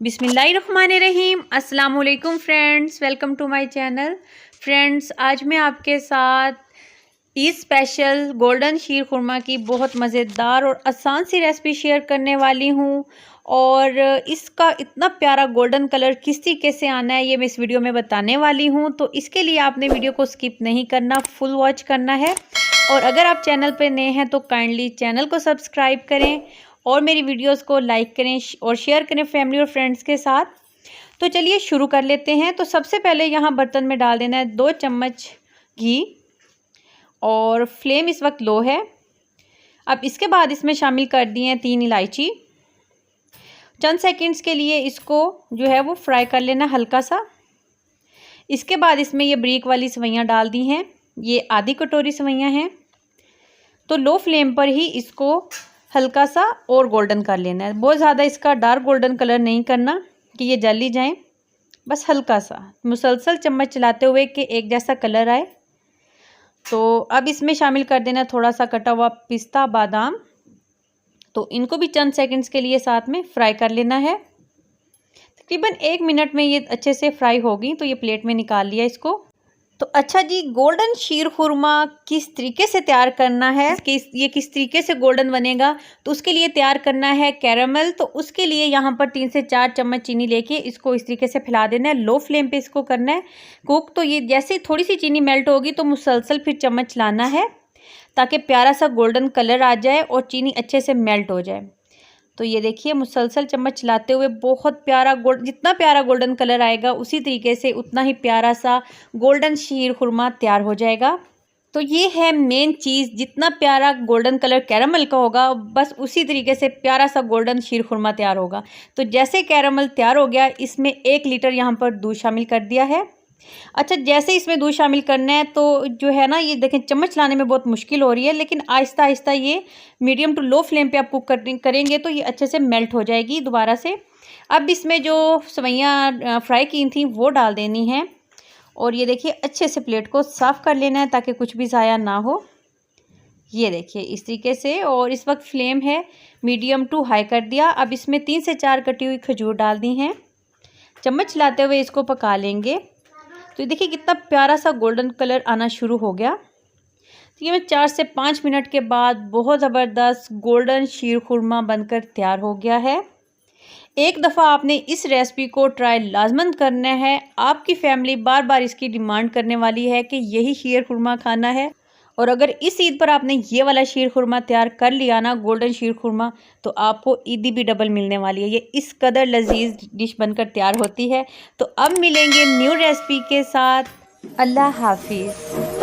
बिस्मिल्लाहिर्रहमानिर्रहीम। अस्सलाम वालेकुम friends, welcome to my channel. Friends, आज मैं आपके साथ ईद स्पेशल गोल्डन शीर खुरमा की बहुत मज़ेदार और आसान सी रेसिपी शेयर करने वाली हूँ। और इसका इतना प्यारा गोल्डन कलर किस तरीके से आना है ये मैं इस वीडियो में बताने वाली हूँ। तो इसके लिए आपने वीडियो को स्किप नहीं करना, फुल वॉच करना है। और अगर आप चैनल पर नए हैं तो काइंडली चैनल को सब्सक्राइब करें और मेरी वीडियोस को लाइक करें और शेयर करें फैमिली और फ्रेंड्स के साथ। तो चलिए शुरू कर लेते हैं। तो सबसे पहले यहाँ बर्तन में डाल देना है 2 चम्मच घी और फ्लेम इस वक्त लो है। अब इसके बाद इसमें शामिल कर दिए हैं 3 इलायची। चंद सेकंड्स के लिए इसको जो है वो फ्राई कर लेना हल्का सा। इसके बाद इसमें ये बारीक वाली सेवइयाँ डाल दी हैं, ये आधी कटोरी सेवइयाँ हैं। तो लो फ्लेम पर ही इसको हल्का सा और गोल्डन कर लेना है। बहुत ज़्यादा इसका डार्क गोल्डन कलर नहीं करना कि ये जल ही जाए, बस हल्का सा मुसलसल चम्मच चलाते हुए कि एक जैसा कलर आए। तो अब इसमें शामिल कर देना थोड़ा सा कटा हुआ पिस्ता बादाम। तो इनको भी चंद सेकंड्स के लिए साथ में फ्राई कर लेना है। तकरीबन 1 मिनट में ये अच्छे से फ्राई होगी। तो ये प्लेट में निकाल लिया इसको। तो अच्छा जी, गोल्डन शीर खुरमा किस तरीके से तैयार करना है, कि ये किस तरीके से गोल्डन बनेगा, तो उसके लिए तैयार करना है कैरामल। तो उसके लिए यहाँ पर 3 से 4 चम्मच चीनी लेके इसको इस तरीके से फैला देना है। लो फ्लेम पे इसको करना है कुक। तो ये जैसे थोड़ी सी चीनी मेल्ट होगी तो मुसलसल फिर चम्मच लाना है ताकि प्यारा सा गोल्डन कलर आ जाए और चीनी अच्छे से मेल्ट हो जाए। तो ये देखिए मुसलसल चम्मच चलाते हुए बहुत प्यारा जितना प्यारा गोल्डन कलर आएगा उसी तरीके से उतना ही प्यारा सा गोल्डन शीर खुरमा तैयार हो जाएगा। तो ये है मेन चीज़, जितना प्यारा गोल्डन कलर कैरामल का होगा बस उसी तरीके से प्यारा सा गोल्डन शीर खुरमा तैयार होगा। तो जैसे कैरामल तैयार हो गया, इसमें 1 लीटर यहाँ पर दूध शामिल कर दिया है। अच्छा, जैसे इसमें दूध शामिल करना है तो जो है ना, ये देखें चम्मच लाने में बहुत मुश्किल हो रही है, लेकिन आहिस्ता आहिस्ता ये मीडियम टू लो फ्लेम पे आप कुक करेंगे तो ये अच्छे से मेल्ट हो जाएगी दोबारा से। अब इसमें जो सेवइयाँ फ्राई की थी वो डाल देनी है और ये देखिए अच्छे से प्लेट को साफ़ कर लेना है ताकि कुछ भी ज़ाया ना हो। ये देखिए इस तरीके से। और इस वक्त फ्लेम है मीडियम टू हाई कर दिया। अब इसमें 3 से 4 कटी हुई खजूर डाल दी हैं। चम्मच चलाते हुए इसको पका लेंगे। तो देखिए कितना प्यारा सा गोल्डन कलर आना शुरू हो गया। तो ये मैं 4 से 5 मिनट के बाद बहुत ज़बरदस्त गोल्डन शीर खुरमा बनकर तैयार हो गया है। एक दफ़ा आपने इस रेसिपी को ट्राई लाजमन करना है। आपकी फैमिली बार बार इसकी डिमांड करने वाली है कि यही शीर खुरमा खाना है। और अगर इस ईद पर आपने ये वाला शीर खुरमा तैयार कर लिया ना, गोल्डन शीर खुरमा, तो आपको ईदी भी डबल मिलने वाली है। ये इस कदर लजीज डिश बनकर तैयार होती है। तो अब मिलेंगे न्यू रेसिपी के साथ। अल्लाह हाफिज़।